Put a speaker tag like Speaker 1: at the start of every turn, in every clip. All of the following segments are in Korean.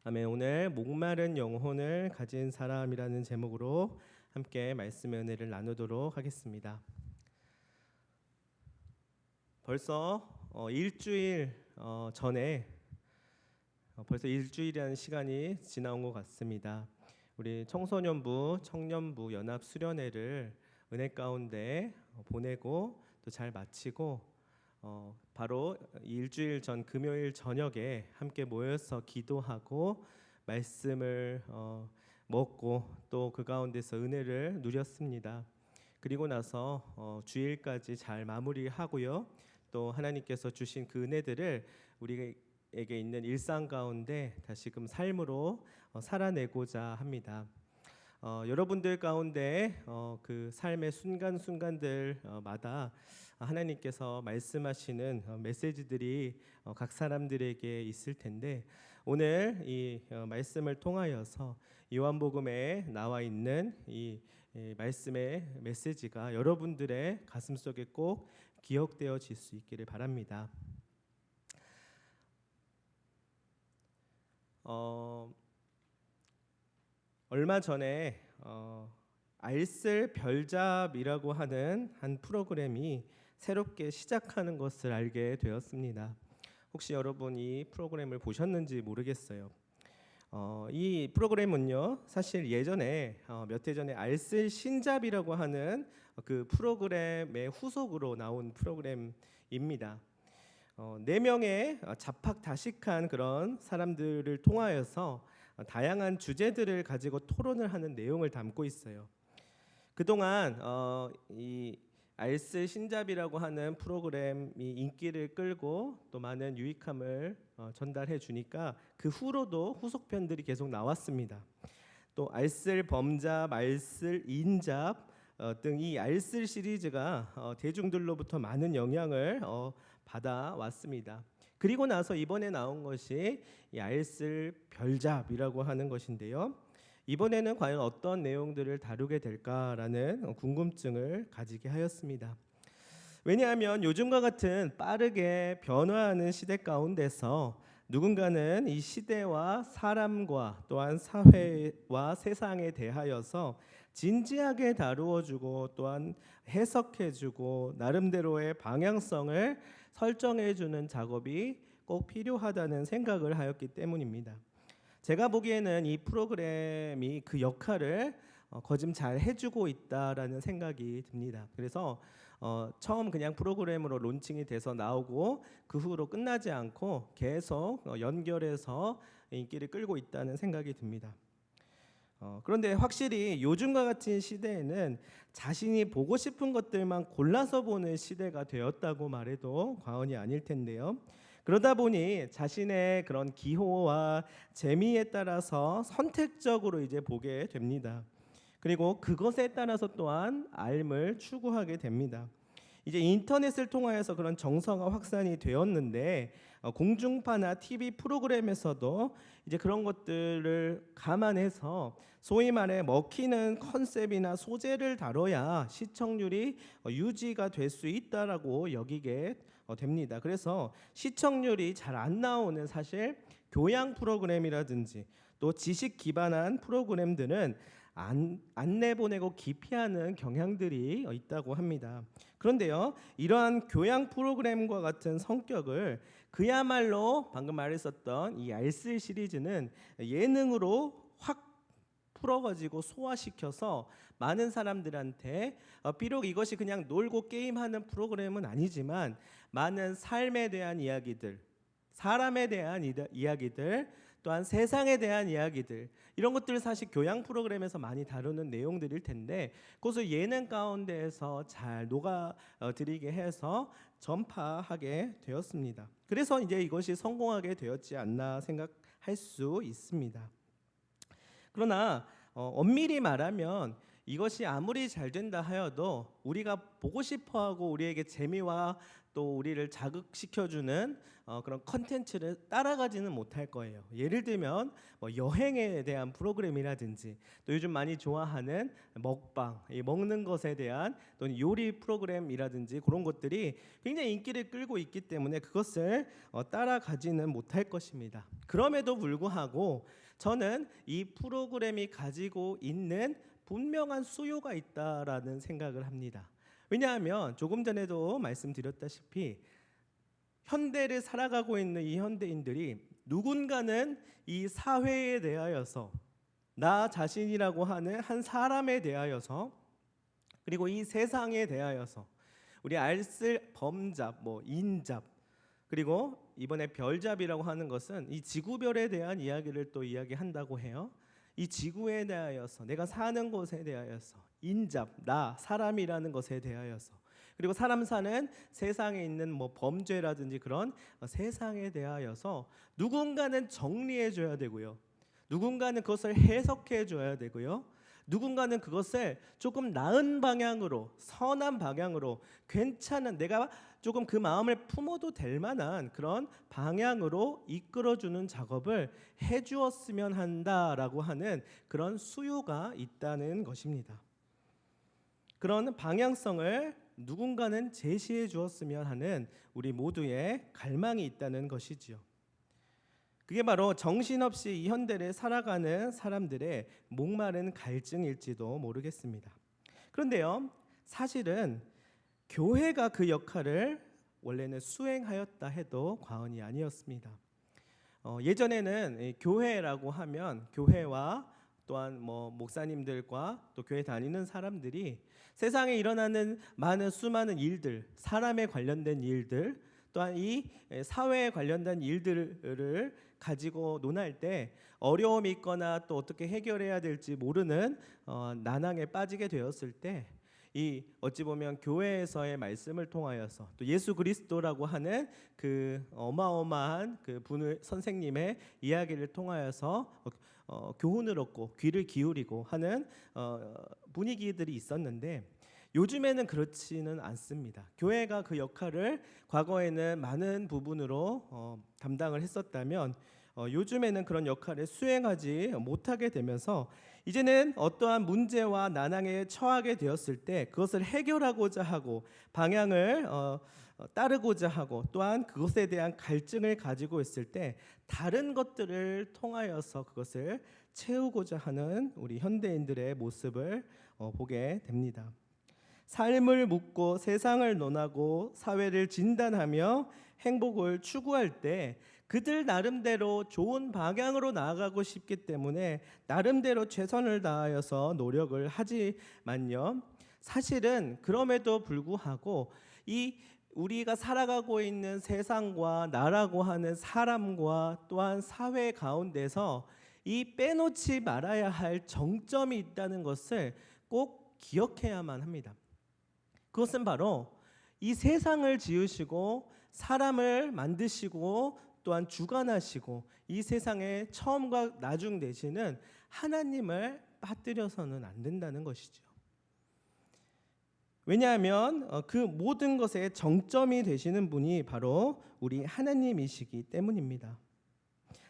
Speaker 1: 아멘. 오늘 목마른 영혼을 가진 사람이라는 제목으로 함께 말씀의 은혜를 나누도록 하겠습니다. 벌써 일주일 전에 벌써 일주일이라는 시간이 지나온 것 같습니다. 우리 청소년부, 청년부 연합 수련회를 은혜 가운데 보내고 또 잘 마치고 바로 일주일 전 금요일 저녁에 함께 모여서 기도하고 말씀을 먹고 또 그 가운데서 은혜를 누렸습니다. 그리고 나서 주일까지 잘 마무리하고요. 또 하나님께서 주신 그 은혜들을 우리에게 있는 일상 가운데 다시금 삶으로 살아내고자 합니다. 여러분들 가운데 그 삶의 순간순간들마다 하나님께서 말씀하시는 메시지들이 각 사람들에게 있을 텐데, 오늘 이 말씀을 통하여서 요한복음에 나와 있는 이 말씀의 메시지가 여러분들의 가슴속에 꼭 기억되어질 수 있기를 바랍니다. 얼마 전에 알쓸 별잡이라고 하는 한 프로그램이 새롭게 시작하는 것을 알게 되었습니다. 혹시 여러분 이 프로그램을 보셨는지 모르겠어요. 이 프로그램은요, 사실 예전에 몇 해 전에 알쓸 신잡이라고 하는 그 프로그램의 후속으로 나온 프로그램입니다. 4명의 잡학다식한 그런 사람들을 통하여서 다양한 주제들을 가지고 토론을 하는 내용을 담고 있어요. 그동안 이 알쓸 신잡이라고 하는 프로그램이 인기를 끌고 또 많은 유익함을 전달해 주니까 그 후로도 후속편들이 계속 나왔습니다. 또 알쓸 범잡, 알쓸 인잡 등 이 알쓸 시리즈가 대중들로부터 많은 영향을 받아왔습니다. 그리고 나서 이번에 나온 것이 이 알쓸 별잡이라고 하는 것인데요. 이번에는 과연 어떤 내용들을 다루게 될까라는 궁금증을 가지게 하였습니다. 왜냐하면 요즘과 같은 빠르게 변화하는 시대 가운데서 누군가는 이 시대와 사람과 또한 사회와 세상에 대하여서 진지하게 다루어주고 또한 해석해주고 나름대로의 방향성을 설정해주는 작업이 꼭 필요하다는 생각을 하였기 때문입니다. 제가 보기에는 이 프로그램이 그 역할을 거짐 잘 해주고 있다라는 생각이 듭니다. 그래서 처음 그냥 프로그램으로 론칭이 돼서 나오고 그 후로 끝나지 않고 계속 연결해서 인기를 끌고 있다는 생각이 듭니다. 그런데 확실히 요즘과 같은 시대에는 자신이 보고 싶은 것들만 골라서 보는 시대가 되었다고 말해도 과언이 아닐 텐데요. 그러다 보니 자신의 그런 기호와 재미에 따라서 선택적으로 이제 보게 됩니다. 그리고 그것에 따라서 또한 알을 추구하게 됩니다. 이제 인터넷을 통하여서 그런 정서가 확산이 되었는데 공중파나 TV 프로그램에서도 이제 그런 것들을 감안해서 소위 말해 먹히는 컨셉이나 소재를 다뤄야 시청률이 유지가 될 수 있다라고 여기게 됩니다. 그래서 시청률이 잘 안 나오는 사실 교양 프로그램이라든지 또 지식 기반한 프로그램들은 안 내보내고 기피하는 경향들이 있다고 합니다. 그런데요, 이러한 교양 프로그램과 같은 성격을 그야말로 방금 말했었던 이 알쓸 시리즈는 예능으로 확 풀어가지고 소화시켜서 많은 사람들한테 비록 이것이 그냥 놀고 게임하는 프로그램은 아니지만 많은 삶에 대한 이야기들, 사람에 대한 이야기들, 또한 세상에 대한 이야기들, 이런 것들을 사실 교양 프로그램에서 많이 다루는 내용들일 텐데 그것을 예능 가운데에서 잘 녹아들이게 해서 전파하게 되었습니다. 그래서 이제 이것이 성공하게 되었지 않나 생각할 수 있습니다. 그러나 엄밀히 말하면 이것이 아무리 잘 된다 하여도 우리가 보고 싶어하고 우리에게 재미와 또 우리를 자극시켜주는 그런 컨텐츠를 따라가지는 못할 거예요. 예를 들면 뭐 여행에 대한 프로그램이라든지 또 요즘 많이 좋아하는 먹방, 이 먹는 것에 대한 또는 요리 프로그램이라든지 그런 것들이 굉장히 인기를 끌고 있기 때문에 그것을 따라가지는 못할 것입니다. 그럼에도 불구하고 저는 이 프로그램이 가지고 있는 분명한 수요가 있다라는 생각을 합니다. 왜냐하면 조금 전에도 말씀드렸다시피 현대를 살아가고 있는 이 현대인들이 누군가는 이 사회에 대하여서 나 자신이라고 하는 한 사람에 대하여서 그리고 이 세상에 대하여서 우리 알쓸 범잡, 뭐 인잡 그리고 이번에 별잡이라고 하는 것은 이 지구별에 대한 이야기를 또 이야기한다고 해요. 이 지구에 대하여서 내가 사는 곳에 대하여서 인잡, 나, 사람이라는 것에 대하여서 그리고 사람 사는 세상에 있는 뭐 범죄라든지 그런 세상에 대하여서 누군가는 정리해 줘야 되고요. 누군가는 그것을 해석해 줘야 되고요. 누군가는 그것을 조금 나은 방향으로 선한 방향으로 괜찮은 내가 조금 그 마음을 품어도 될 만한 그런 방향으로 이끌어주는 작업을 해주었으면 한다라고 하는 그런 수요가 있다는 것입니다. 그런 방향성을 누군가는 제시해 주었으면 하는 우리 모두의 갈망이 있다는 것이지요. 그게 바로 정신없이 이 현대를 살아가는 사람들의 목마른 갈증일지도 모르겠습니다. 그런데요, 사실은 교회가 그 역할을 원래는 수행하였다 해도 과언이 아니었습니다. 예전에는 교회라고 하면 교회와 또한 뭐 목사님들과 또 교회 다니는 사람들이 세상에 일어나는 많은 수많은 일들, 사람에 관련된 일들, 또한 이 사회에 관련된 일들을 가지고 논할 때 어려움이 있거나 또 어떻게 해결해야 될지 모르는 난항에 빠지게 되었을 때 이 어찌 보면 교회에서의 말씀을 통하여서 또 예수 그리스도라고 하는 그 어마어마한 그 분의 선생님의 이야기를 통하여서 교훈을 얻고 귀를 기울이고 하는 분위기들이 있었는데 요즘에는 그렇지는 않습니다. 교회가 그 역할을 과거에는 많은 부분으로 담당을 했었다면 요즘에는 그런 역할을 수행하지 못하게 되면서 이제는 어떠한 문제와 난항에 처하게 되었을 때 그것을 해결하고자 하고 방향을 따르고자 하고 또한 그것에 대한 갈증을 가지고 있을 때 다른 것들을 통하여서 그것을 채우고자 하는 우리 현대인들의 모습을 보게 됩니다. 삶을 묻고 세상을 논하고 사회를 진단하며 행복을 추구할 때 그들 나름대로 좋은 방향으로 나아가고 싶기 때문에 나름대로 최선을 다하여서 노력을 하지만요. 사실은 그럼에도 불구하고 이 우리가 살아가고 있는 세상과 나라고 하는 사람과 또한 사회 가운데서 이 빼놓지 말아야 할 정점이 있다는 것을 꼭 기억해야만 합니다. 그것은 바로 이 세상을 지으시고 사람을 만드시고 또한 주관하시고 이 세상의 처음과 나중 되시는 하나님을 빠뜨려서는 안 된다는 것이죠. 왜냐하면 그 모든 것의 정점이 되시는 분이 바로 우리 하나님이시기 때문입니다.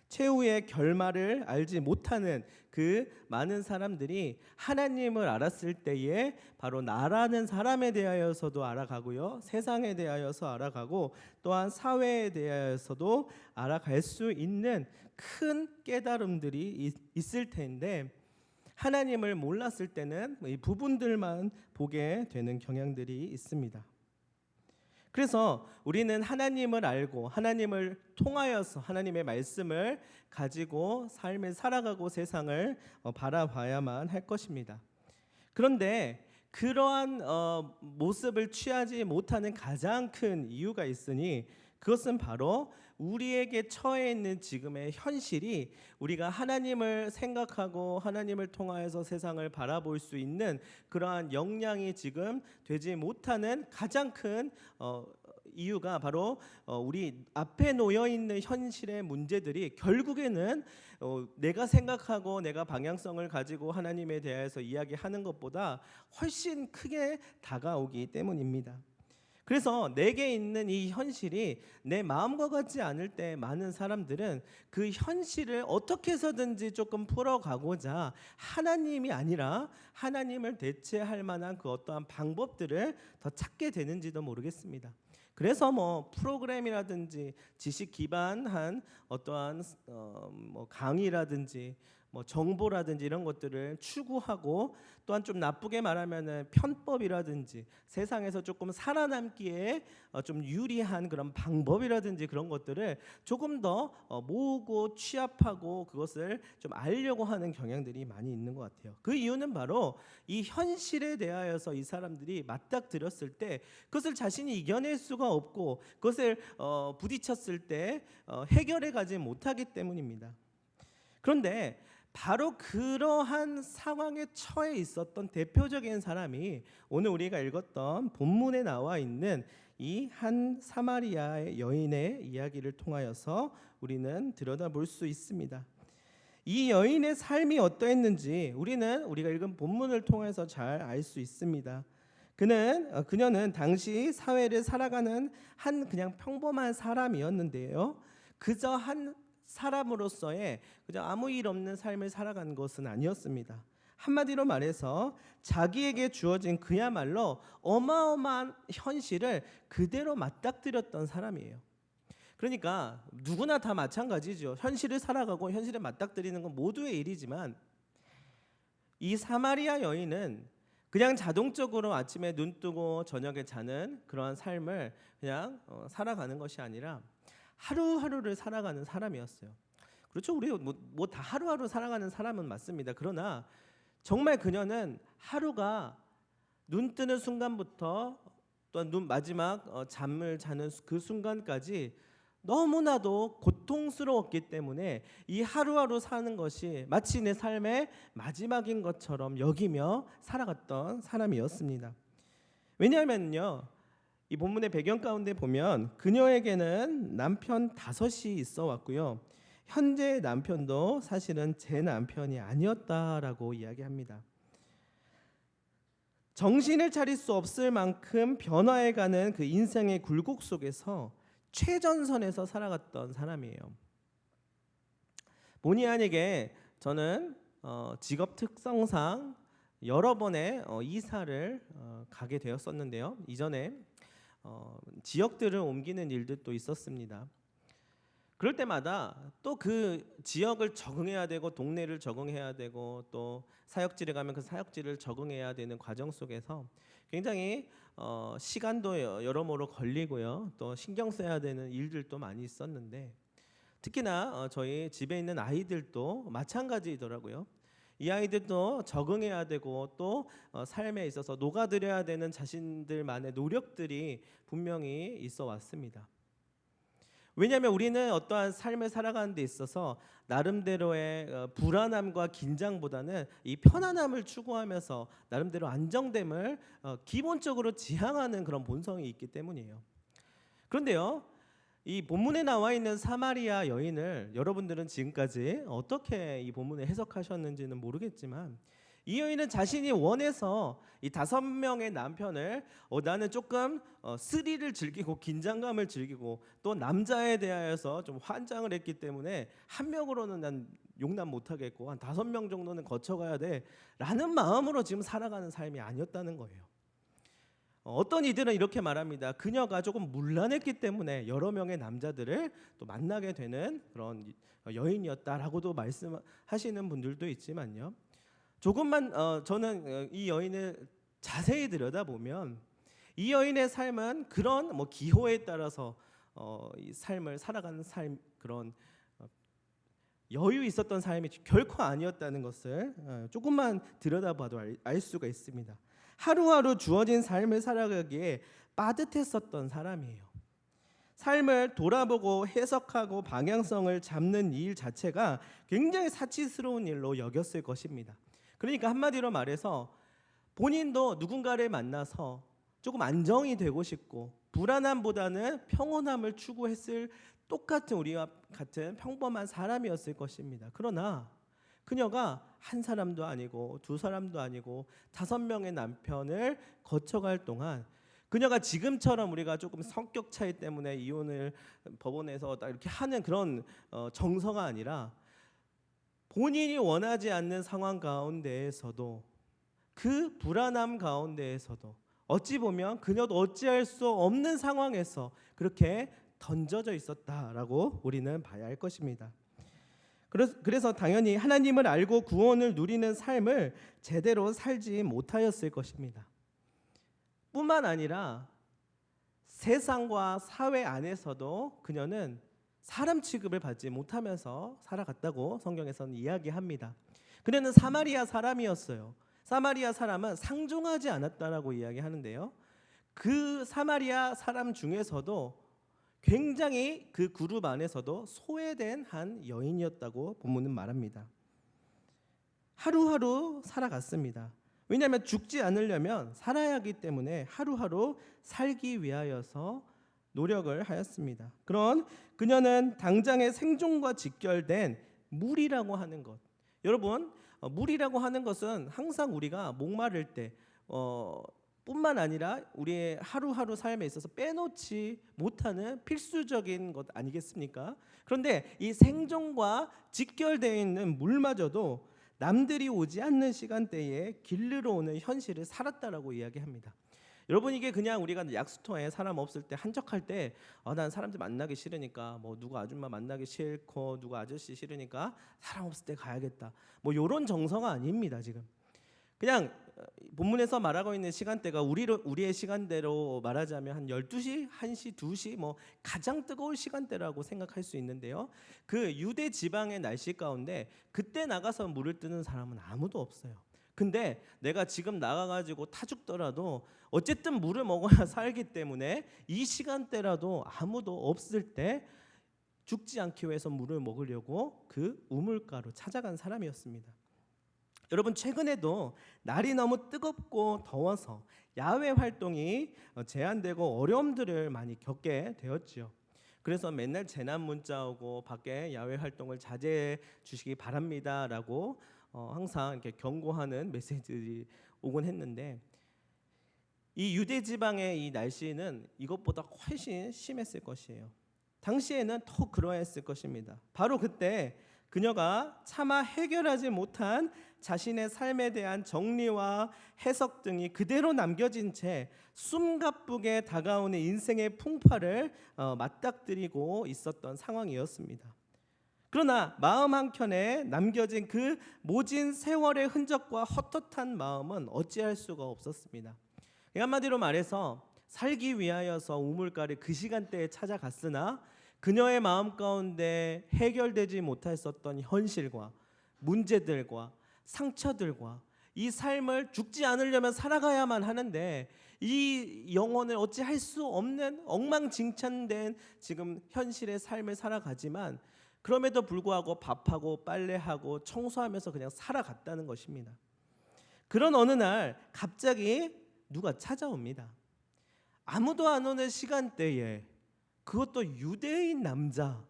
Speaker 1: 최후의 결말을 알지 못하는 그 많은 사람들이 하나님을 알았을 때에 바로 나라는 사람에 대하여서도 알아가고요, 세상에 대하여서 알아가고 또한 사회에 대하여서도 알아갈 수 있는 큰 깨달음들이 있을 텐데 하나님을 몰랐을 때는 이 부분들만 보게 되는 경향들이 있습니다. 그래서 우리는 하나님을 알고 하나님을 통하여서 하나님의 말씀을 가지고 삶을 살아가고 세상을 바라봐야만 할 것입니다. 그런데 그러한 모습을 취하지 못하는 가장 큰 이유가 있으니 그것은 바로 우리에게 처해 있는 지금의 현실이 우리가 하나님을 생각하고 하나님을 통하여서 세상을 바라볼 수 있는 그러한 역량이 지금 되지 못하는 가장 큰 이유가 바로 우리 앞에 놓여 있는 현실의 문제들이 결국에는 내가 생각하고 내가 방향성을 가지고 하나님에 대해서 이야기하는 것보다 훨씬 크게 다가오기 때문입니다. 그래서 내게 있는 이 현실이 내 마음과 같지 않을 때 많은 사람들은 그 현실을 어떻게 해서든지 조금 풀어가고자 하나님이 아니라 하나님을 대체할 만한 그 어떠한 방법들을 더 찾게 되는지도 모르겠습니다. 그래서 뭐 프로그램이라든지 지식 기반한 어떠한 뭐 강의라든지 뭐 정보라든지 이런 것들을 추구하고, 또한 좀 나쁘게 말하면은 편법이라든지 세상에서 조금 살아남기에 좀 유리한 그런 방법이라든지 그런 것들을 조금 더 모으고 취합하고 그것을 좀 알려고 하는 경향들이 많이 있는 것 같아요. 그 이유는 바로 이 현실에 대하여서 이 사람들이 맞닥뜨렸을 때 그것을 자신이 이겨낼 수가 없고 그것을 부딪혔을 때 해결해 가지 못하기 때문입니다. 그런데 바로 그러한 상황에 처해 있었던 대표적인 사람이 오늘 우리가 읽었던 본문에 나와 있는 이 한 사마리아의 여인의 이야기를 통하여서 우리는 들여다볼 수 있습니다. 이 여인의 삶이 어떠했는지 우리가 읽은 본문을 통해서 잘 알 수 있습니다. 그녀는 당시 사회를 살아가는 한 그냥 평범한 사람이었는데요. 그저 한 사람으로서의 그저 아무 일 없는 삶을 살아간 것은 아니었습니다. 한마디로 말해서 자기에게 주어진 그야말로 어마어마한 현실을 그대로 맞닥뜨렸던 사람이에요. 그러니까 누구나 다 마찬가지죠. 현실을 살아가고 현실에 맞닥뜨리는 건 모두의 일이지만 이 사마리아 여인은 그냥 자동적으로 아침에 눈 뜨고 저녁에 자는 그러한 삶을 그냥 살아가는 것이 아니라 하루하루를 살아가는 사람이었어요. 그렇죠. 우리 뭐 다 하루하루 살아가는 사람은 맞습니다. 그러나 정말 그녀는 하루가 눈 뜨는 순간부터 또 마지막 잠을 자는 그 순간까지 너무나도 고통스러웠기 때문에 이 하루하루 사는 것이 마치 내 삶의 마지막인 것처럼 여기며 살아갔던 사람이었습니다. 왜냐하면요, 이 본문의 배경 가운데 보면 그녀에게는 남편 5이 있어 왔고요. 현재의 남편도 사실은 제 남편이 아니었다라고 이야기합니다. 정신을 차릴 수 없을 만큼 변화해가는 그 인생의 굴곡 속에서 최전선에서 살아갔던 사람이에요. 본의 아니게 저는 직업 특성상 여러 번의 이사를 가게 되었었는데요. 이전에 지역들을 옮기는 일들도 있었습니다. 그럴 때마다 또 그 지역을 적응해야 되고 동네를 적응해야 되고 또 사역지를 가면 그 사역지를 적응해야 되는 과정 속에서 굉장히 시간도 여러모로 걸리고요. 또 신경 써야 되는 일들도 많이 있었는데 특히나 저희 집에 있는 아이들도 마찬가지더라고요. 이 아이들도 적응해야 되고 또 삶에 있어서 녹아들여야 되는 자신들만의 노력들이 분명히 있어 왔습니다. 왜냐하면 우리는 어떠한 삶을 살아가는 데 있어서 나름대로의 불안함과 긴장보다는 이 편안함을 추구하면서 나름대로 안정됨을 기본적으로 지향하는 그런 본성이 있기 때문이에요. 그런데요, 이 본문에 나와 있는 사마리아 여인을 여러분들은 지금까지 어떻게 이 본문을 해석하셨는지는 모르겠지만 이 여인은 자신이 원해서 이 5명의 남편을 나는 조금 스릴을 즐기고 긴장감을 즐기고 또 남자에 대하여서 좀 환장을 했기 때문에 한 명으로는 난 용납 못하겠고 한 5명 정도는 거쳐가야 돼라는 마음으로 지금 살아가는 삶이 아니었다는 거예요. 어떤 이들은 이렇게 말합니다. 그녀가 조금 문란했기 때문에 여러 명의 남자들을 또 만나게 되는 그런 여인이었다라고도 말씀하시는 분들도 있지만요. 조금만 저는 이 여인을 자세히 들여다보면 이 여인의 삶은 그런 뭐 기호에 따라서 이 삶을 살아가는 삶, 그런 여유 있었던 삶이 결코 아니었다는 것을 조금만 들여다봐도 알 수가 있습니다. 하루하루 주어진 삶을 살아가기에 빠듯했었던 사람이에요. 삶을 돌아보고 해석하고 방향성을 잡는 일 자체가 굉장히 사치스러운 일로 여겼을 것입니다. 그러니까 한마디로 말해서 본인도 누군가를 만나서 조금 안정이 되고 싶고 불안함보다는 평온함을 추구했을 똑같은 우리와 같은 평범한 사람이었을 것입니다. 그러나 그녀가 한 사람도 아니고 두 사람도 아니고 5명의 남편을 거쳐갈 동안 그녀가 지금처럼 우리가 조금 성격 차이 때문에 이혼을 법원에서 딱 이렇게 하는 그런 정서가 아니라 본인이 원하지 않는 상황 가운데에서도 그 불안함 가운데에서도 어찌 보면 그녀도 어찌할 수 없는 상황에서 그렇게 던져져 있었다라고 우리는 봐야 할 것입니다. 그래서 당연히 하나님을 알고 구원을 누리는 삶을 제대로 살지 못하였을 것입니다. 뿐만 아니라 세상과 사회 안에서도 그녀는 사람 취급을 받지 못하면서 살아갔다고 성경에서는 이야기합니다. 그녀는 사마리아 사람이었어요. 사마리아 사람은 상종하지 않았다라고 이야기하는데요. 그 사마리아 사람 중에서도 굉장히 그 그룹 안에서도 소외된 한 여인이었다고 본문은 말합니다. 하루하루 살아갔습니다. 왜냐하면 죽지 않으려면 살아야 하기 때문에 하루하루 살기 위하여서 노력을 하였습니다. 그런 그녀는 당장의 생존과 직결된 물이라고 하는 것. 여러분, 물이라고 하는 것은 항상 우리가 목마를 때 뿐만 아니라 우리의 하루하루 삶에 있어서 빼놓지 못하는 필수적인 것 아니겠습니까? 그런데 이 생존과 직결되어 있는 물마저도 남들이 오지 않는 시간대에 길르러 오는 현실을 살았다라고 이야기합니다. 여러분, 이게 그냥 우리가 약수터에 사람 없을 때 한적할 때 난 사람들 만나기 싫으니까 뭐 누구 아줌마 만나기 싫고 누구 아저씨 싫으니까 사람 없을 때 가야겠다, 뭐 이런 정서가 아닙니다. 지금 그냥 본문에서 말하고 있는 시간대가 우리의 시간대로 말하자면 한 12시, 1시, 2시 뭐 가장 뜨거울 시간대라고 생각할 수 있는데요. 그 유대 지방의 날씨 가운데 그때 나가서 물을 뜨는 사람은 아무도 없어요. 근데 내가 지금 나가가지고 타 죽더라도 어쨌든 물을 먹어야 살기 때문에 이 시간대라도 아무도 없을 때 죽지 않기 위해서 물을 먹으려고 그 우물가로 찾아간 사람이었습니다. 여러분, 최근에도 날이 너무 뜨겁고 더워서 야외 활동이 제한되고 어려움들을 많이 겪게 되었지요. 그래서 맨날 재난 문자 오고 밖에 야외 활동을 자제해 주시기 바랍니다라고 항상 이렇게 경고하는 메시지들이 오곤 했는데, 이 유대 지방의 이 날씨는 이것보다 훨씬 심했을 것이에요. 당시에는 더 그러했을 것입니다. 바로 그때 그녀가 차마 해결하지 못한 자신의 삶에 대한 정리와 해석 등이 그대로 남겨진 채 숨가쁘게 다가오는 인생의 풍파를 맞닥뜨리고 있었던 상황이었습니다. 그러나 마음 한켠에 남겨진 그 모진 세월의 흔적과 헛헛한 마음은 어찌할 수가 없었습니다. 한마디로 말해서 살기 위하여서 우물가를 그 시간대에 찾아갔으나 그녀의 마음 가운데 해결되지 못했었던 현실과 문제들과 상처들과 이 삶을 죽지 않으려면 살아가야만 하는데 이 영혼을 어찌할 수 없는 엉망진창된 지금 현실의 삶을 살아가지만 그럼에도 불구하고 밥하고 빨래하고 청소하면서 그냥 살아갔다는 것입니다. 그런 어느 날 갑자기 누가 찾아옵니다. 아무도 안 오는 시간대에 그것도 유대인 남자,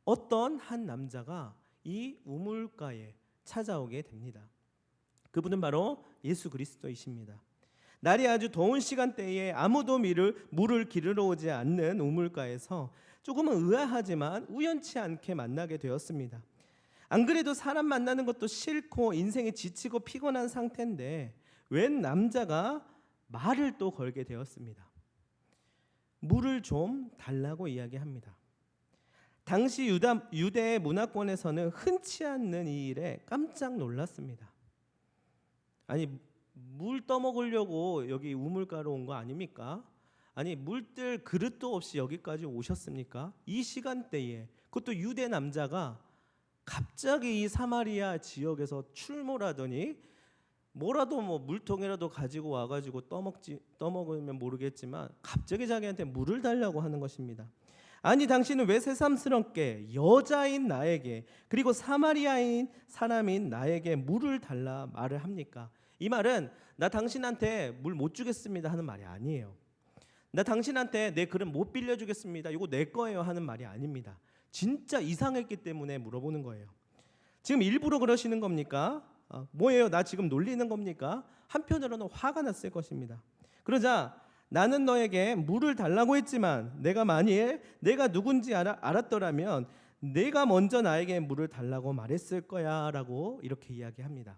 Speaker 1: 어떤 한 남자가 이 우물가에 찾아오게 됩니다. 그분은 바로 예수 그리스도이십니다. 날이 아주 더운 시간대에 아무도 물을 기르러 오지 않는 우물가에서 조금은 의아하지만 우연치 않게 만나게 되었습니다. 안 그래도 사람 만나는 것도 싫고 인생이 지치고 피곤한 상태인데 웬 남자가 말을 또 걸게 되었습니다. 물을 좀 달라고 이야기합니다. 당시 유대의 문화권에서는 흔치 않는 이 일에 깜짝 놀랐습니다. 아니, 물 떠먹으려고 여기 우물가로 온 거 아닙니까? 아니, 물들 그릇도 없이 여기까지 오셨습니까? 이 시간대에 그것도 유대 남자가 갑자기 이 사마리아 지역에서 출몰하더니 뭐라도 뭐 물통이라도 가지고 와가지고 떠먹으면 모르겠지만 갑자기 자기한테 물을 달라고 하는 것입니다. 아니, 당신은 왜 새삼스럽게 여자인 나에게 그리고 사마리아인 사람인 나에게 물을 달라 말을 합니까? 이 말은 나 당신한테 물 못 주겠습니다 하는 말이 아니에요. 나 당신한테 내 그릇 못 빌려주겠습니다. 이거 내 거예요 하는 말이 아닙니다. 진짜 이상했기 때문에 물어보는 거예요. 지금 일부러 그러시는 겁니까? 뭐예요? 나 지금 놀리는 겁니까? 한편으로는 화가 났을 것입니다. 그러자 나는 너에게 물을 달라고 했지만 내가 만일 내가 누군지 알았더라면 내가 먼저 나에게 물을 달라고 말했을 거야 라고 이렇게 이야기합니다.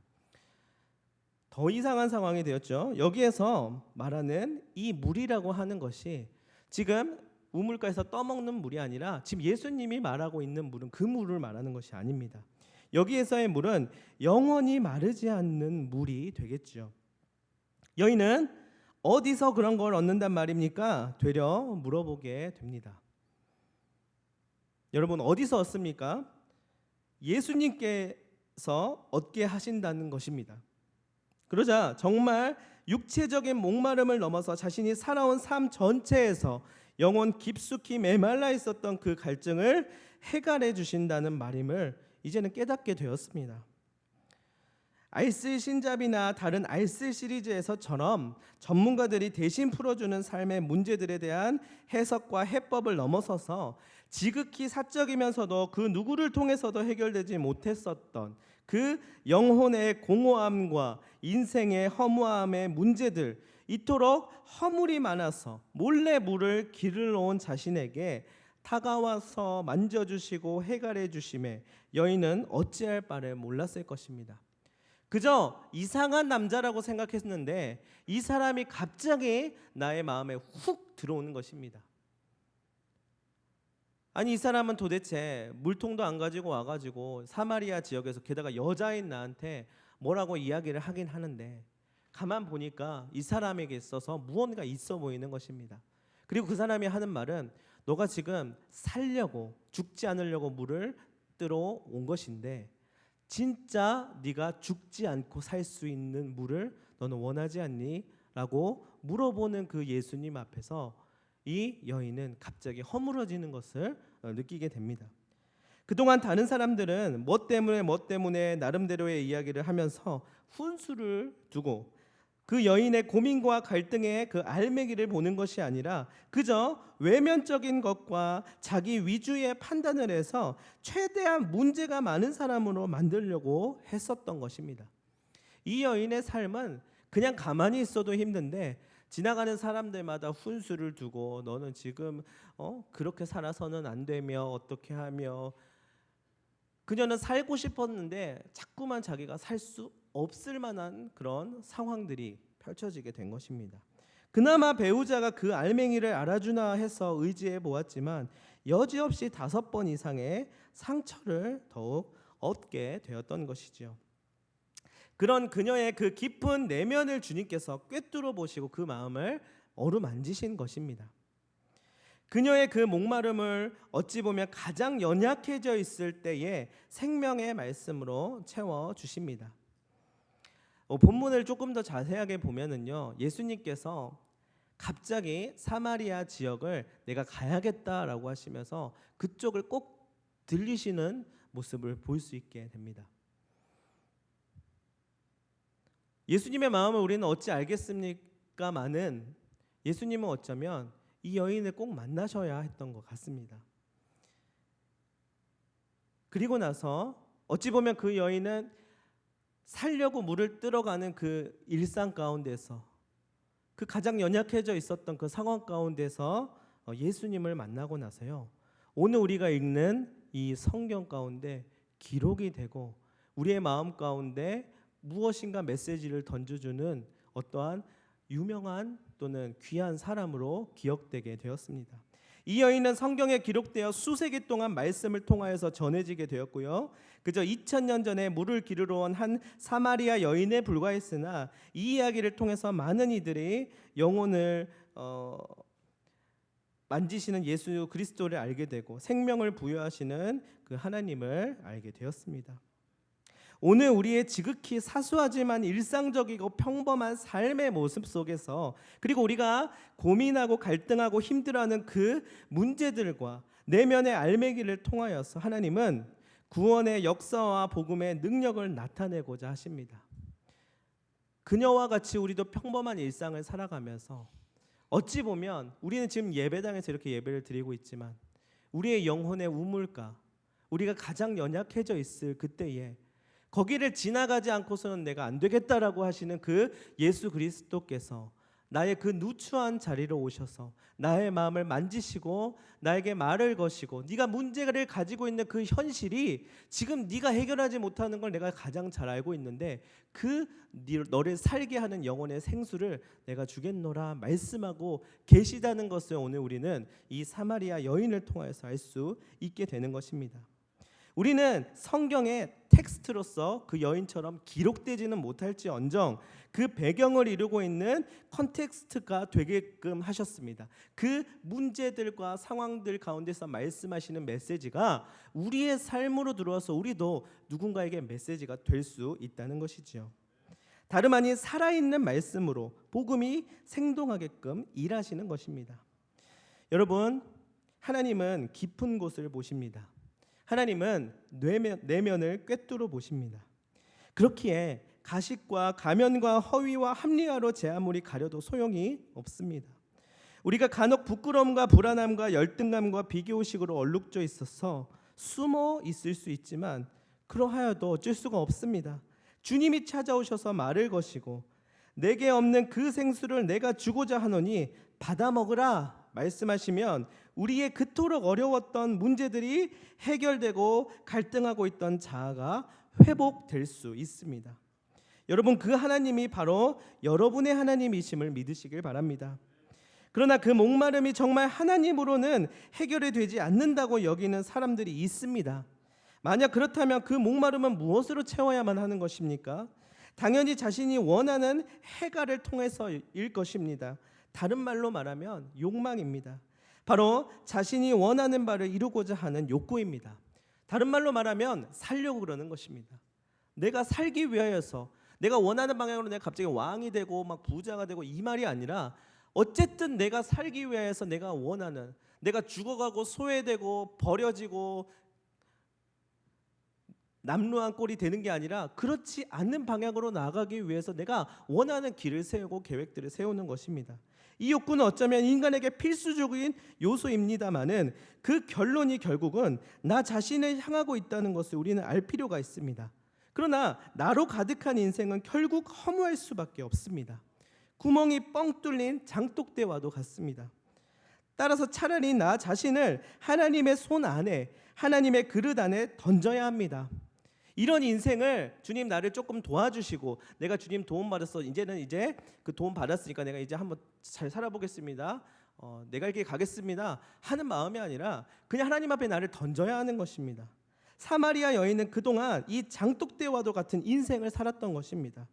Speaker 1: 더 이상한 상황이 되었죠. 여기에서 말하는 이 물이라고 하는 것이 지금 우물가에서 떠먹는 물이 아니라 지금 예수님이 말하고 있는 물은 그 물을 말하는 것이 아닙니다. 여기에서의 물은 영원히 마르지 않는 물이 되겠죠. 여인은 어디서 그런 걸 얻는단 말입니까? 되려 물어보게 됩니다. 여러분, 어디서 얻습니까? 예수님께서 얻게 하신다는 것입니다. 그러자 정말 육체적인 목마름을 넘어서 자신이 살아온 삶 전체에서 영혼 깊숙이 메말라 있었던 그 갈증을 해결해 주신다는 말임을 이제는 깨닫게 되었습니다. 알쓸 신잡이나 다른 알쓸 시리즈에서처럼 전문가들이 대신 풀어주는 삶의 문제들에 대한 해석과 해법을 넘어서서 지극히 사적이면서도 그 누구를 통해서도 해결되지 못했었던 그 영혼의 공허함과 인생의 허무함의 문제들, 이토록 허물이 많아서 몰래 물을 길을 온 자신에게 다가와서 만져주시고 해결해 주심에 여인은 어찌할 바를 몰랐을 것입니다. 그저 이상한 남자라고 생각했는데 이 사람이 갑자기 나의 마음에 훅 들어오는 것입니다. 아니, 이 사람은 도대체 물통도 안 가지고 와가지고 사마리아 지역에서 게다가 여자인 나한테 뭐라고 이야기를 하긴 하는데 가만 보니까 이 사람에게 있어서 무언가 있어 보이는 것입니다. 그리고 그 사람이 하는 말은 너가 지금 살려고 죽지 않으려고 물을 뜨러 온 것인데 진짜 네가 죽지 않고 살 수 있는 물을 너는 원하지 않니? 라고 물어보는 그 예수님 앞에서 이 여인은 갑자기 허물어지는 것을 느끼게 됩니다. 그동안 다른 사람들은 뭐 때문에 나름대로의 이야기를 하면서 훈수를 두고 그 여인의 고민과 갈등의 그 알매기를 보는 것이 아니라 그저 외면적인 것과 자기 위주의 판단을 해서 최대한 문제가 많은 사람으로 만들려고 했었던 것입니다. 이 여인의 삶은 그냥 가만히 있어도 힘든데 지나가는 사람들마다 훈수를 두고 너는 지금 그렇게 살아서는 안 되며 어떻게 하며 그녀는 살고 싶었는데 자꾸만 자기가 살 수 없을 만한 그런 상황들이 펼쳐지게 된 것입니다. 그나마 배우자가 그 알맹이를 알아주나 해서 의지해 보았지만 여지없이 5번 이상의 상처를 더욱 얻게 되었던 것이지요. 그런 그녀의 그 깊은 내면을 주님께서 꿰뚫어 보시고 그 마음을 어루만지신 것입니다. 그녀의 그 목마름을 어찌 보면 가장 연약해져 있을 때에 생명의 말씀으로 채워 주십니다. 본문을 조금 더 자세하게 보면은요, 예수님께서 갑자기 사마리아 지역을 내가 가야겠다라고 하시면서 그쪽을 꼭 들리시는 모습을 볼 수 있게 됩니다. 예수님의 마음을 우리는 어찌 알겠습니까마는 예수님은 어쩌면 이 여인을 꼭 만나셔야 했던 것 같습니다. 그리고 나서 어찌 보면 그 여인은 살려고 물을 뜨러가는 그 일상 가운데서 그 가장 연약해져 있었던 그 상황 가운데서 예수님을 만나고 나서요, 오늘 우리가 읽는 이 성경 가운데 기록이 되고 우리의 마음 가운데 무엇인가 메시지를 던져주는 어떠한 유명한 또는 귀한 사람으로 기억되게 되었습니다. 이 여인은 성경에 기록되어 수세기 동안 말씀을 통하여서 전해지게 되었고요, 그저 2000년 전에 물을 기르러 온 한 사마리아 여인에 불과했으나 이 이야기를 통해서 많은 이들이 영혼을 만지시는 예수 그리스도를 알게 되고 생명을 부여하시는 그 하나님을 알게 되었습니다. 오늘 우리의 지극히 사소하지만 일상적이고 평범한 삶의 모습 속에서 그리고 우리가 고민하고 갈등하고 힘들어하는 그 문제들과 내면의 알매기를 통하여서 하나님은 구원의 역사와 복음의 능력을 나타내고자 하십니다. 그녀와 같이 우리도 평범한 일상을 살아가면서 어찌 보면 우리는 지금 예배당에서 이렇게 예배를 드리고 있지만 우리의 영혼의 우물가, 우리가 가장 연약해져 있을 그때에 거기를 지나가지 않고서는 내가 안 되겠다라고 하시는 그 예수 그리스도께서 나의 그 누추한 자리로 오셔서 나의 마음을 만지시고 나에게 말을 거시고 네가 문제를 가지고 있는 그 현실이 지금 네가 해결하지 못하는 걸 내가 가장 잘 알고 있는데 그 너를 살게 하는 영혼의 생수를 내가 주겠노라 말씀하고 계시다는 것을 오늘 우리는 이 사마리아 여인을 통해서 알 수 있게 되는 것입니다. 우리는 성경의 텍스트로서 그 여인처럼 기록되지는 못할지언정 그 배경을 이루고 있는 컨텍스트가 되게끔 하셨습니다. 그 문제들과 상황들 가운데서 말씀하시는 메시지가 우리의 삶으로 들어와서 우리도 누군가에게 메시지가 될 수 있다는 것이지요. 다름 아닌 살아있는 말씀으로 복음이 생동하게끔 일하시는 것입니다. 여러분, 하나님은 깊은 곳을 보십니다. 하나님은 내면을 꿰뚫어 보십니다. 그렇기에 가식과 가면과 허위와 합리화로 제 아무리 가려도 소용이 없습니다. 우리가 간혹 부끄러움과 불안함과 열등감과 비교의식으로 얼룩져 있어서 숨어 있을 수 있지만 그러하여도 어쩔 수가 없습니다. 주님이 찾아오셔서 말을 거시고 내게 없는 그 생수를 내가 주고자 하노니 받아 먹으라 말씀하시면 우리의 그토록 어려웠던 문제들이 해결되고 갈등하고 있던 자아가 회복될 수 있습니다. 여러분, 그 하나님이 바로 여러분의 하나님이심을 믿으시길 바랍니다. 그러나 그 목마름이 정말 하나님으로는 해결이 되지 않는다고 여기는 사람들이 있습니다. 만약 그렇다면 그 목마름은 무엇으로 채워야만 하는 것입니까? 당연히 자신이 원하는 해가를 통해서일 것입니다. 다른 말로 말하면 욕망입니다. 바로 자신이 원하는 바를 이루고자 하는 욕구입니다. 다른 말로 말하면 살려고 그러는 것입니다. 내가 살기 위하여서 내가 원하는 방향으로 내가 갑자기 왕이 되고 막 부자가 되고 이 말이 아니라 어쨌든 내가 살기 위해서 내가 원하는, 내가 죽어가고 소외되고 버려지고 남루한 꼴이 되는 게 아니라 그렇지 않는 방향으로 나아가기 위해서 내가 원하는 길을 세우고 계획들을 세우는 것입니다. 이 욕구는 어쩌면 인간에게 필수적인 요소입니다마는 그 결론이 결국은 나 자신을 향하고 있다는 것을 우리는 알 필요가 있습니다. 그러나 나로 가득한 인생은 결국 허무할 수밖에 없습니다. 구멍이 뻥 뚫린 장독대와도 같습니다. 따라서 차라리 나 자신을 하나님의 손 안에, 하나님의 그릇 안에 던져야 합니다. 이런 인생을 주님 나를 조금 도와주시고 내가 주님 도움 받았어, 이제는 그 도움 받았으니까 내가 이제 한번 잘 살아보겠습니다, 내가 이렇게 가겠습니다 하는 마음이 아니라 그냥 하나님 앞에 나를 던져야 하는 것입니다. 사마리아 여인은 그동안 이 장독대와도 같은 인생을 살았던 것입니다.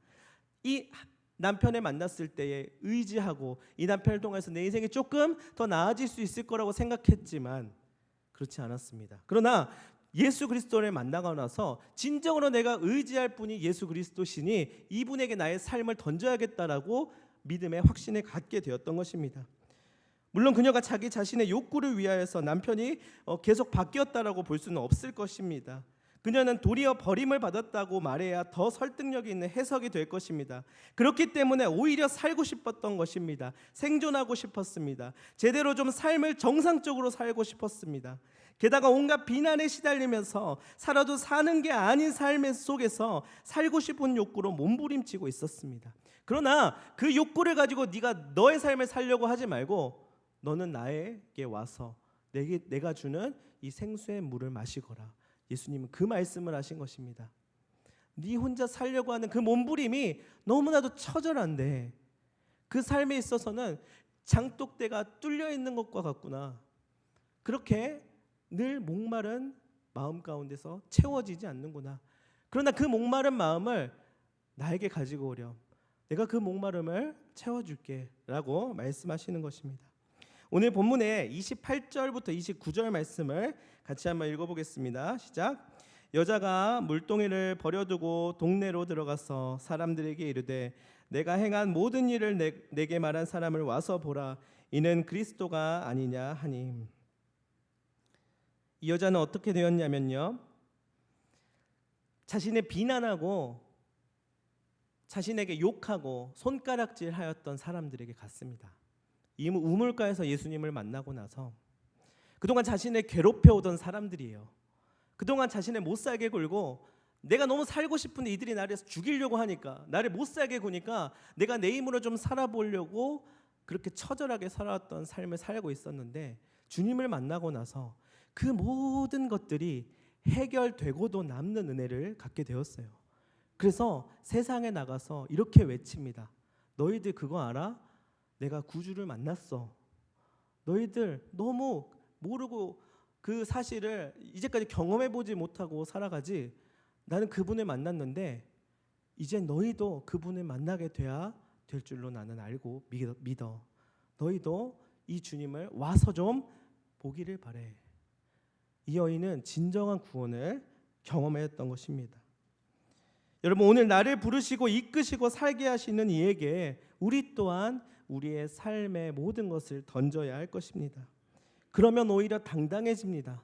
Speaker 1: 이 남편을 만났을 때에 의지하고 이 남편을 통해서 내 인생이 조금 더 나아질 수 있을 거라고 생각했지만 그렇지 않았습니다. 그러나 예수 그리스도를 만나고 나서 진정으로 내가 의지할 분이 예수 그리스도시니 이분에게 나의 삶을 던져야겠다라고 믿음의 확신을 갖게 되었던 것입니다. 물론 그녀가 자기 자신의 욕구를 위하여서 남편이 계속 바뀌었다라고 볼 수는 없을 것입니다. 그녀는 도리어 버림을 받았다고 말해야 더 설득력이 있는 해석이 될 것입니다. 그렇기 때문에 오히려 살고 싶었던 것입니다. 생존하고 싶었습니다. 제대로 좀 삶을 정상적으로 살고 싶었습니다. 게다가 온갖 비난에 시달리면서 살아도 사는 게 아닌 삶 속에서 살고 싶은 욕구로 몸부림치고 있었습니다. 그러나 그 욕구를 가지고 네가 너의 삶을 살려고 하지 말고 너는 나에게 와서 내가 주는 이 생수의 물을 마시거라. 예수님은 그 말씀을 하신 것입니다. 네 혼자 살려고 하는 그 몸부림이 너무나도 처절한데 그 삶에 있어서는 장독대가 뚫려 있는 것과 같구나. 그렇게 늘 목마른 마음 가운데서 채워지지 않는구나. 그러나 그 목마른 마음을 나에게 가지고 오렴. 내가 그 목마름을 채워줄게 라고 말씀하시는 것입니다. 오늘 본문의 28절부터 29절 말씀을 같이 한번 읽어보겠습니다. 시작. 여자가 물동이를 버려두고 동네로 들어가서 사람들에게 이르되 내가 행한 모든 일을 내게 말한 사람을 와서 보라. 이는 그리스도가 아니냐 하니. 이 여자는 어떻게 되었냐면요, 자신을 비난하고 자신에게 욕하고 손가락질하였던 사람들에게 갔습니다. 이 우물가에서 예수님을 만나고 나서 그동안 자신을 괴롭혀오던 사람들이에요. 그동안 자신을 못 살게 굴고 내가 너무 살고 싶은데 이들이 나를 죽이려고 하니까, 나를 못 살게 구니까 내가 내 힘으로 좀 살아보려고 그렇게 처절하게 살아왔던 삶을 살고 있었는데, 주님을 만나고 나서 그 모든 것들이 해결되고도 남는 은혜를 갖게 되었어요. 그래서 세상에 나가서 이렇게 외칩니다. 너희들 그거 알아? 내가 구주를 만났어. 너희들 너무 모르고 그 사실을 이제까지 경험해보지 못하고 살아가지, 나는 그분을 만났는데 이제 너희도 그분을 만나게 돼야 될 줄로 나는 알고 믿어. 너희도 이 주님을 와서 좀 보기를 바래. 이 여인은 진정한 구원을 경험했던 것입니다. 여러분, 오늘 나를 부르시고 이끄시고 살게 하시는 이에게 우리 또한 우리의 삶의 모든 것을 던져야 할 것입니다. 그러면 오히려 당당해집니다.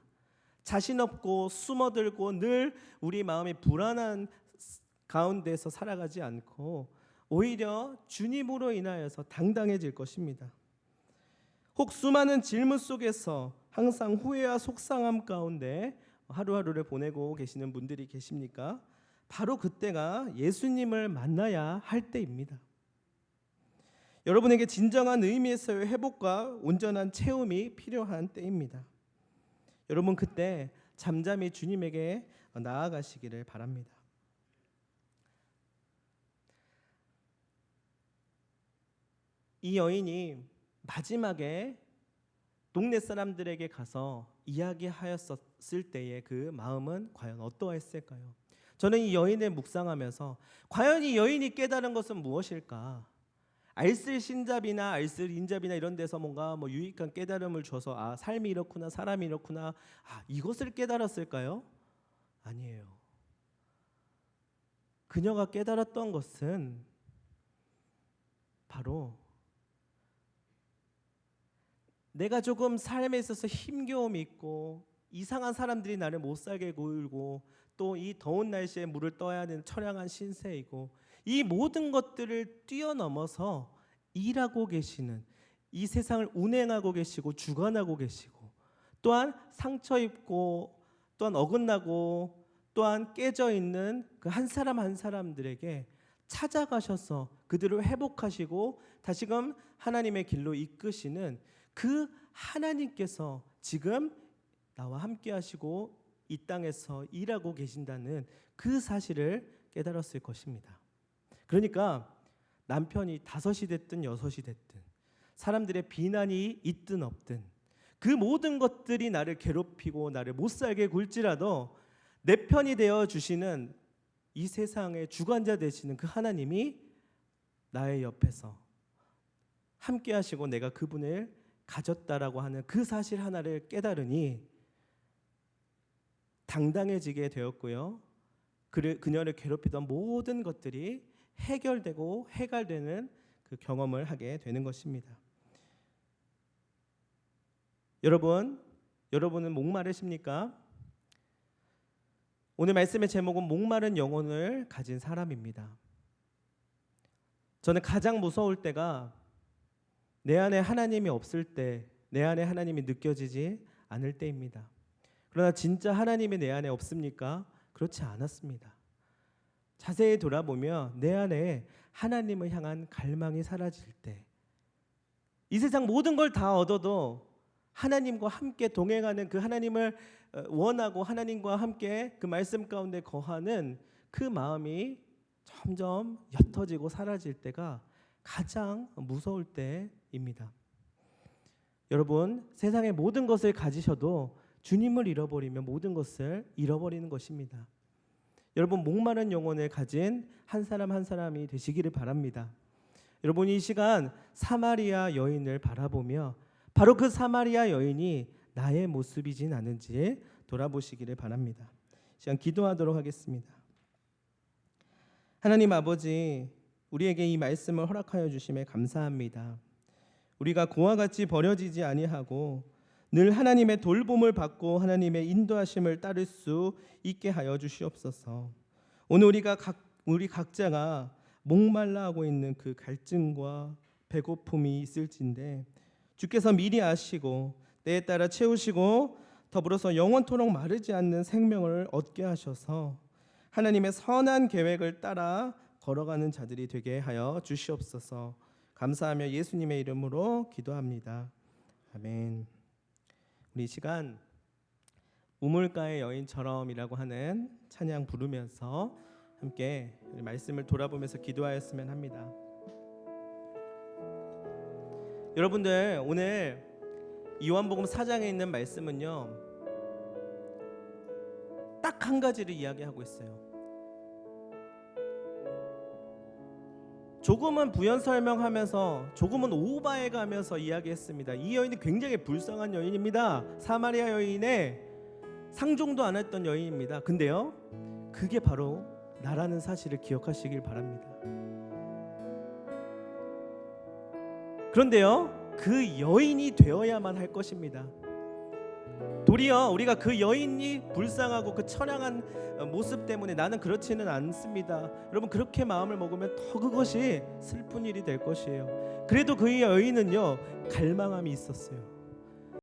Speaker 1: 자신 없고 숨어들고 늘 우리 마음이 불안한 가운데서 살아가지 않고 오히려 주님으로 인하여서 당당해질 것입니다. 혹 수많은 질문 속에서 항상 후회와 속상함 가운데 하루하루를 보내고 계시는 분들이 계십니까? 바로 그때가 예수님을 만나야 할 때입니다. 여러분에게 진정한 의미에서의 회복과 온전한 체험이 필요한 때입니다. 여러분, 그때 잠잠히 주님에게 나아가시기를 바랍니다. 이 여인이 마지막에 동네 사람들에게 가서 이야기하였을 때의 그 마음은 과연 어떠했을까요? 저는 이 여인을 묵상하면서 과연 이 여인이 깨달은 것은 무엇일까? 알쓸신잡이나 알쓸인잡이나 이런 데서 뭔가 유익한 깨달음을 줘서 삶이 이렇구나, 사람이 이렇구나, 이것을 깨달았을까요? 아니에요. 그녀가 깨달았던 것은 바로 내가 조금 삶에 있어서 힘겨움이 있고 이상한 사람들이 나를 못 살게 굴고 또 이 더운 날씨에 물을 떠야 하는 처량한 신세이고 이 모든 것들을 뛰어넘어서 일하고 계시는, 이 세상을 운행하고 계시고 주관하고 계시고 또한 상처 입고 또한 어긋나고 또한 깨져 있는 그 한 사람 한 사람들에게 찾아가셔서 그들을 회복하시고 다시금 하나님의 길로 이끄시는 그 하나님께서 지금 나와 함께 하시고 이 땅에서 일하고 계신다는 그 사실을 깨달았을 것입니다. 그러니까 남편이 5이 됐든 6이 됐든 사람들의 비난이 있든 없든 그 모든 것들이 나를 괴롭히고 나를 못 살게 굴지라도 내 편이 되어 주시는 이 세상의 주관자 되시는 그 하나님이 나의 옆에서 함께 하시고 내가 그분을 가졌다라고 하는 그 사실 하나를 깨달으니 당당해지게 되었고요. 그녀를 괴롭히던 모든 것들이 해결되고 해갈되는 그 경험을 하게 되는 것입니다. 여러분은 목마르십니까? 오늘 말씀의 제목은 목마른 영혼을 가진 사람입니다. 저는 가장 무서울 때가 내 안에 하나님이 없을 때, 내 안에 하나님이 느껴지지 않을 때입니다. 그러나 진짜 하나님이 내 안에 없습니까? 그렇지 않았습니다. 자세히 돌아보면 내 안에 하나님을 향한 갈망이 사라질 때, 이 세상 모든 걸 다 얻어도 하나님과 함께 동행하는 그 하나님을 원하고 하나님과 함께 그 말씀 가운데 거하는 그 마음이 점점 옅어지고 사라질 때가 가장 무서울 때입니다. 여러분, 세상의 모든 것을 가지셔도 주님을 잃어버리면 모든 것을 잃어버리는 것입니다. 여러분, 목마른 영혼을 가진 한 사람 한 사람이 되시기를 바랍니다. 여러분, 이 시간 사마리아 여인을 바라보며 바로 그 사마리아 여인이 나의 모습이진 않은지 돌아보시기를 바랍니다. 이 시간 기도하도록 하겠습니다. 하나님 아버지, 우리에게 이 말씀을 허락하여 주심에 감사합니다. 우리가 고와 같이 버려지지 아니하고 늘 하나님의 돌봄을 받고 하나님의 인도하심을 따를 수 있게 하여 주시옵소서. 오늘 우리 각자가 목말라 하고 있는 그 갈증과 배고픔이 있을진데 주께서 미리 아시고 때에 따라 채우시고 더불어서 영원토록 마르지 않는 생명을 얻게 하셔서 하나님의 선한 계획을 따라 걸어가는 자들이 되게 하여 주시옵소서. 감사하며 예수님의 이름으로 기도합니다. 아멘. 우리 이 시간 우물가의 여인처럼이라고 하는 찬양 부르면서 함께 말씀을 돌아보면서 기도하였으면 합니다. 여러분들, 오늘 요한복음 4장에 있는 말씀은요, 딱 한 가지를 이야기하고 있어요. 조금은 부연 설명하면서 조금은 오바해 가면서 이야기했습니다. 이 여인이 굉장히 불쌍한 여인입니다. 사마리아 여인의 상종도 안 했던 여인입니다. 근데요, 그게 바로 나라는 사실을 기억하시길 바랍니다. 그런데요, 그 여인이 되어야만 할 것입니다. 도리어 우리가 그 여인이 불쌍하고 그 처량한 모습 때문에 나는 그렇지는 않습니다. 여러분, 그렇게 마음을 먹으면 더 그것이 슬픈 일이 될 것이에요. 그래도 그 여인은요, 갈망함이 있었어요.